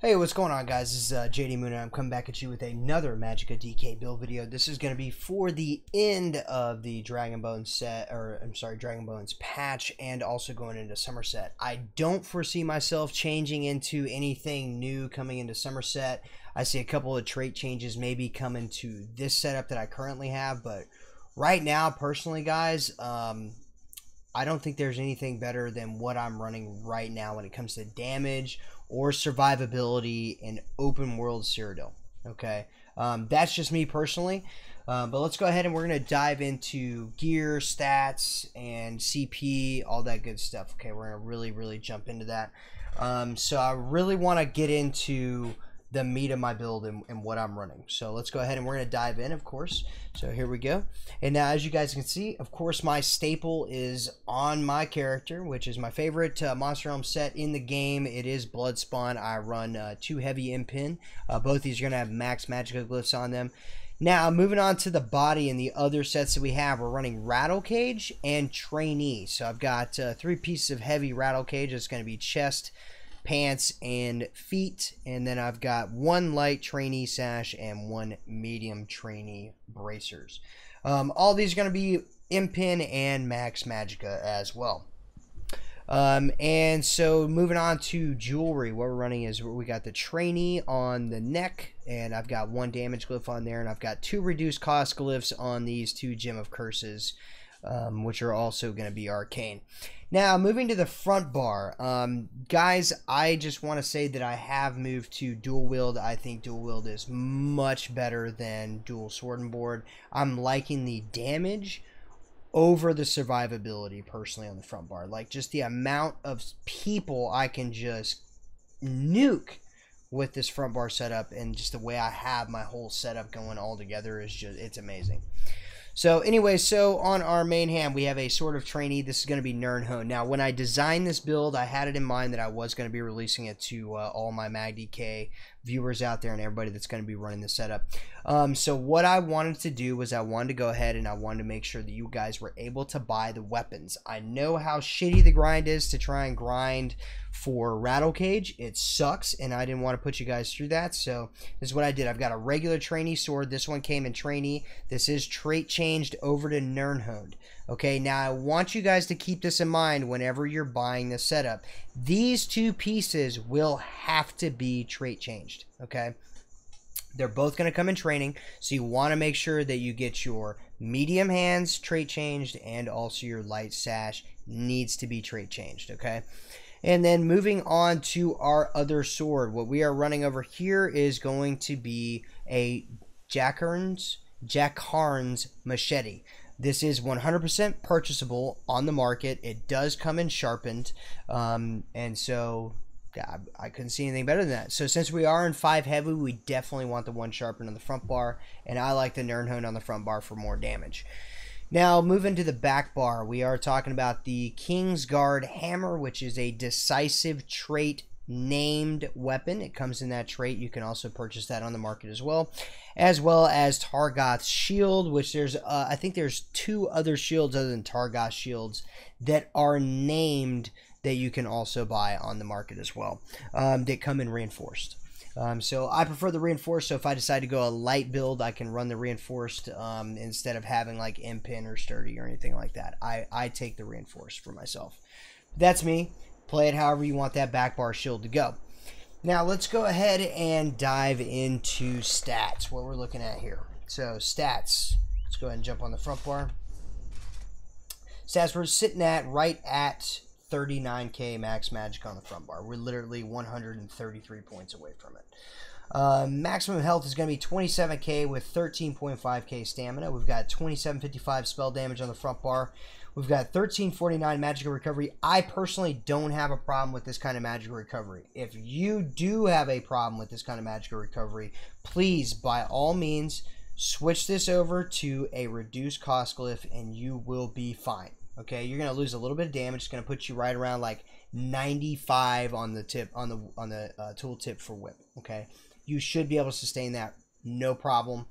Hey, what's going on, guys? This is JD Moon, and I'm coming back at you with another Magicka DK build video. This is going to be for the end of the Dragon Bones set, or I'm sorry, Dragon Bones patch, and also going into Summerset. I don't foresee myself changing into anything new coming into Summerset. I see a couple of trait changes maybe coming to this setup that I currently have, but right now, personally, guys, I don't think there's anything better than what I'm running right now when it comes to damage or survivability in open world Cyrodiil. Okay, that's just me personally, but let's go ahead and we're going to dive into gear, stats, and CP, all that good stuff. Okay, we're going to really jump into that. So I really want to get into the meat of my build and what I'm running. So let's go ahead and we're going to dive in, of course. So here we go. And now, as you guys can see, of course, my staple is on my character, which is my favorite Monster Realm set in the game. It is Bloodspawn. I run 2 heavy impin. Both these are going to have max Magicka glyphs on them. Now, moving on to the body and the other sets that we have, we're running Rattle Cage and Trainee. So I've got 3 pieces of heavy Rattle Cage. It's going to be chest, pants, and feet, and then I've got 1 light Trainee sash and 1 medium Trainee bracers. All these are going to be impin and max Magicka as well. And so moving on to jewelry, what we're running is we got the Trainee on the neck, and I've got 1 damage glyph on there, and I've got 2 reduced cost glyphs on these 2 Gem of Curses, which are also going to be arcane. Now, moving to the front bar, guys, I just want to say that I have moved to dual wield. I think dual wield is much better than dual sword and board. I'm liking the damage over the survivability personally on the front bar. Like, just the amount of people I can just nuke with this front bar setup, and just the way I have my whole setup going all together is just, it's amazing. So anyway, so on our main hand, we have a Sword of Trainee. This is going to be Nirnhone. Now, when I designed this build, I had it in mind that I was going to be releasing it to all my MagDK viewers out there and everybody that's going to be running the setup. So what I wanted to do was I wanted to go ahead and I wanted to make sure that you guys were able to buy the weapons. I know how shitty the grind is to try and grind for Rattle Cage. It sucks, and I didn't want to put you guys through that, so this is what I did. I've got a regular Trainee sword. This one came in Trainee. This is trait changed over to Nirnhone. Okay, now I want you guys to keep this in mind whenever you're buying the setup. These 2 pieces will have to be trait changed, okay? They're both going to come in training, so you want to make sure that you get your medium hands trait changed, and also your light sash needs to be trait changed, okay? And then moving on to our other sword, what we are running over here is going to be a Jack Harn's machete. This is 100% purchasable on the market. It does come in sharpened, and so yeah, I couldn't see anything better than that. So since we are in 5 heavy, we definitely want the 1 sharpened on the front bar, and I like the Nirnhone on the front bar for more damage. Now, moving to the back bar, we are talking about the Kingsguard Hammer, which is a decisive trait named weapon. It comes in that trait. You can also purchase that on the market as well as Targoth's Shield, which there's I think there's 2 other shields other than Targoth's shields that are named that you can also buy on the market as well, that come in reinforced. So I prefer the reinforced, so if I decide to go a light build, I can run the reinforced instead of having like impin or sturdy or anything like that. I take the reinforced for myself. That's me. Play it however you want that back bar shield to go. Now let's go ahead and dive into stats, what we're looking at here. So stats, let's go ahead and jump on the front bar. Stats, we're sitting at right at 39k max Magicka on the front bar. We're literally 133 points away from it. Maximum health is going to be 27k with 13.5k stamina. We've got 2755 spell damage on the front bar. We've got 1349 Magicka recovery. I personally don't have a problem with this kind of Magicka recovery. If you do have a problem with this kind of Magicka recovery, please, by all means, switch this over to a reduced cost glyph and you will be fine. Okay, you're gonna lose a little bit of damage. It's gonna put you right around like 95 on the tip on the tool tip for whip. Okay, you should be able to sustain that, no problem.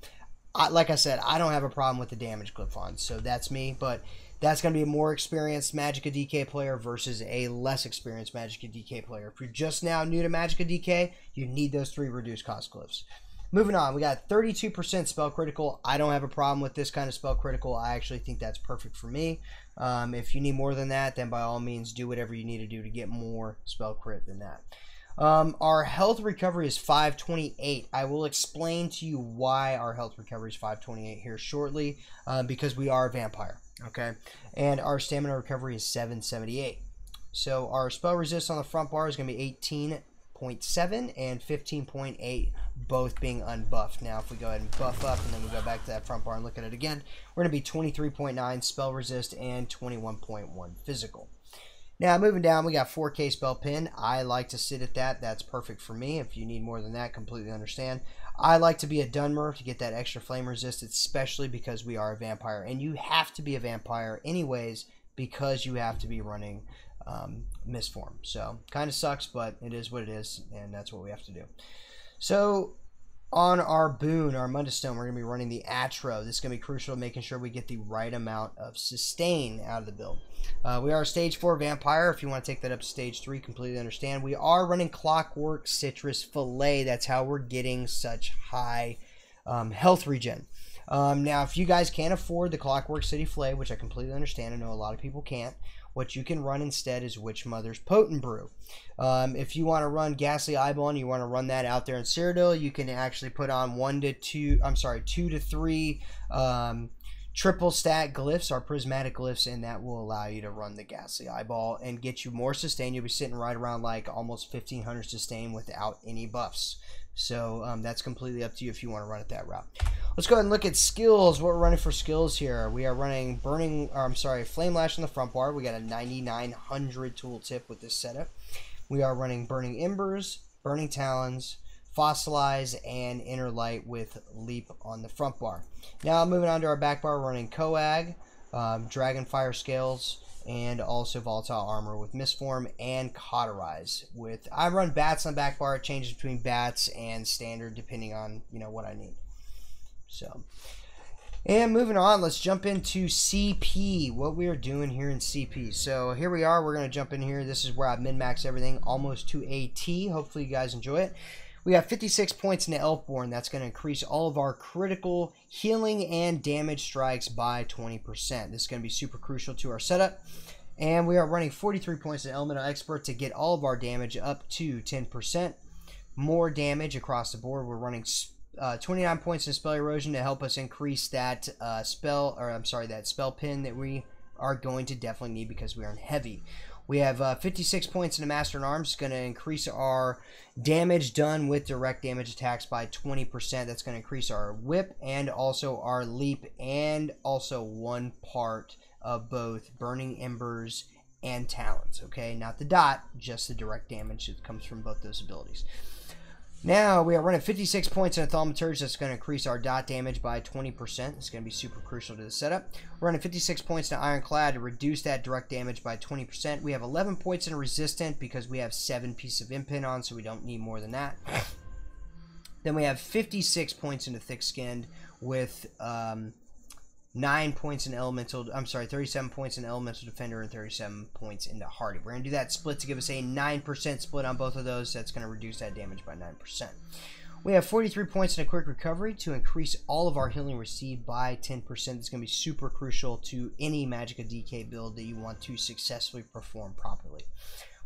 Like I said, I don't have a problem with the damage glyph on, so that's me. But That's going to be a more experienced Magicka DK player versus a less experienced Magicka DK player. If you're just now new to Magicka DK, you need those 3 reduced cost glyphs. Moving on, we got 32% spell critical. I don't have a problem with this kind of spell critical. I actually think that's perfect for me. If you need more than that, then by all means do whatever you need to do to get more spell crit than that. Our health recovery is 528. I will explain to you why our health recovery is 528 here shortly, because we are a vampire, okay? And our stamina recovery is 778. So our spell resist on the front bar is going to be 18.7 and 15.8, both being unbuffed. Now, if we go ahead and buff up and then we go back to that front bar and look at it again, we're going to be 23.9 spell resist and 21.1 physical. Now, moving down, we got 4K spell pin. I like to sit at that. That's perfect for me. If you need more than that, completely understand. I like to be a Dunmer to get that extra flame resist, especially because we are a vampire. And you have to be a vampire anyways because you have to be running Mistform. So, kind of sucks, but it is what it is, and that's what we have to do. So, on our boon, our Mundustone, we're going to be running the Atro. This is going to be crucial to making sure we get the right amount of sustain out of the build. We are a stage 4 vampire. If you want to take that up to stage 3, completely understand. We are running Clockwork Citrus Fillet. That's how we're getting such high health regen. Now, if you guys can't afford the Clockwork City Fillet, which I completely understand, I know a lot of people can't, what you can run instead is Witch Mother's Potent Brew. If you want to run Ghastly Eyeball and you want to run that out there in Cyrodiil, you can actually put on 2 to 3 triple stat glyphs, our prismatic glyphs, and that will allow you to run the Ghastly Eyeball and get you more sustain. You'll be sitting right around like almost 1500 sustain without any buffs. So that's completely up to you if you want to run it that route. Let's go ahead and look at skills. What we're running for skills here. We are running Flame Lash on the front bar. We got a 9900 tooltip with this setup. We are running Burning Embers, Burning Talons, Fossilize, and Inner Light with Leap on the front bar. Now moving on to our back bar, we're running Coag, Dragonfire Scales, and also Volatile Armor with Mistform and Cauterize. I run Bats on the back bar. It changes between Bats and Standard depending on what I need. So, and moving on, let's jump into CP, what we are doing here in CP. So here we are, we're going to jump in here. This is where I min-max everything almost to a T. Hopefully you guys enjoy it. We have 56 points in the Elfborn. That's going to increase all of our critical healing and damage strikes by 20%. This is going to be super crucial to our setup. And we are running 43 points in Elemental Expert to get all of our damage up to 10%. More damage across the board. We're running 29 points in Spell Erosion to help us increase that that spell pin that we are going to definitely need because we are in heavy. We have 56 points in the Master in Arms. It's going to increase our damage done with direct damage attacks by 20%. That's going to increase our whip and also our leap, and also one part of both Burning Embers and Talons. Okay, not the dot, just the direct damage that comes from both those abilities. Now, we are running 56 points in Thaumaturge. That's going to increase our dot damage by 20%. It's going to be super crucial to the setup. We're running 56 points in Ironclad to reduce that direct damage by 20%. We have 11 points in Resistant because we have 7 pieces of Impen on, so we don't need more than that. Then we have 56 points into Thick Skinned with 9 points in Elemental, 37 points in Elemental Defender and 37 points into Hardy. We're going to do that split to give us a 9% split on both of those. That's going to reduce that damage by 9%. We have 43 points in a Quick Recovery to increase all of our healing received by 10%. It's going to be super crucial to any Magicka DK build that you want to successfully perform properly.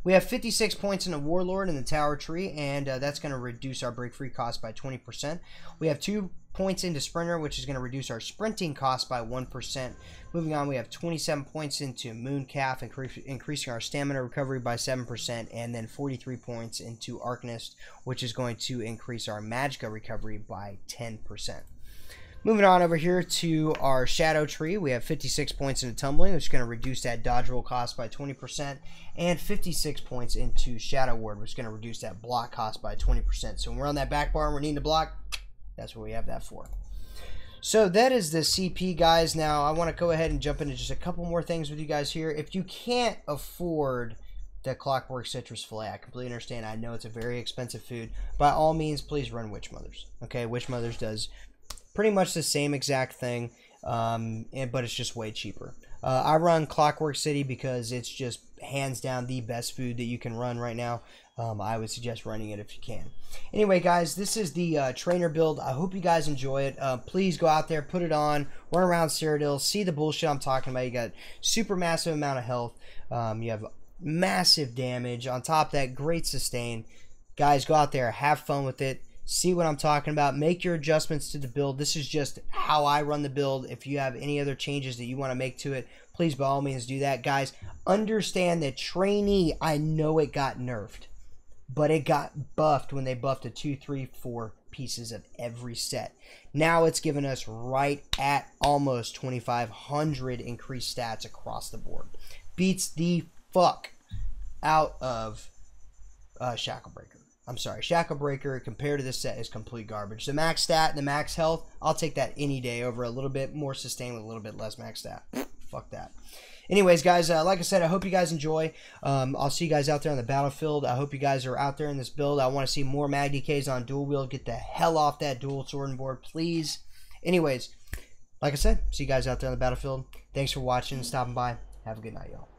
We have 56 points in the Warlord in the Tower Tree, and that's going to reduce our break free cost by 20%. We have 2 points into Sprinter, which is going to reduce our sprinting cost by 1%. Moving on, we have 27 points into Mooncalf, increasing our stamina recovery by 7%, and then 43 points into Arcanist, which is going to increase our Magicka recovery by 10%. Moving on over here to our Shadow Tree, we have 56 points into Tumbling, which is going to reduce that dodge roll cost by 20%, and 56 points into Shadow Ward, which is going to reduce that block cost by 20%. So when we're on that back bar and we're needing to block, that's what we have that for. So that is the CP, guys. Now, I want to go ahead and jump into just a couple more things with you guys here. If you can't afford the Clockwork Citrus Fillet, I completely understand. I know it's a very expensive food. By all means, please run Witch Mothers. Okay, Witch Mothers does pretty much the same exact thing, but it's just way cheaper. I run Clockwork City because it's just hands down the best food that you can run right now. I would suggest running it if you can. Anyway, guys, this is the trainer build. I hope you guys enjoy it. Please go out there, put it on, run around Cyrodiil, see the bullshit I'm talking about. You got super massive amount of health. You have massive damage. On top of that, great sustain. Guys, go out there, have fun with it. See what I'm talking about. Make your adjustments to the build. This is just how I run the build. If you have any other changes that you want to make to it, please by all means do that. Guys, understand that trainee, I know it got nerfed, but it got buffed when they buffed a 2, 3, 4 pieces of every set. Now it's given us right at almost 2,500 increased stats across the board. Beats the fuck out of Shacklebreaker. I'm sorry, Shacklebreaker compared to this set is complete garbage. The max stat and the max health, I'll take that any day over a little bit more sustain with a little bit less max stat. Fuck that. Anyways, guys, like I said, I hope you guys enjoy. I'll see you guys out there on the battlefield. I hope you guys are out there in this build. I want to see more Mag DKs on dual wield. Get the hell off that dual sword and board, please. Anyways, like I said, see you guys out there on the battlefield. Thanks for watching and stopping by. Have a good night, y'all.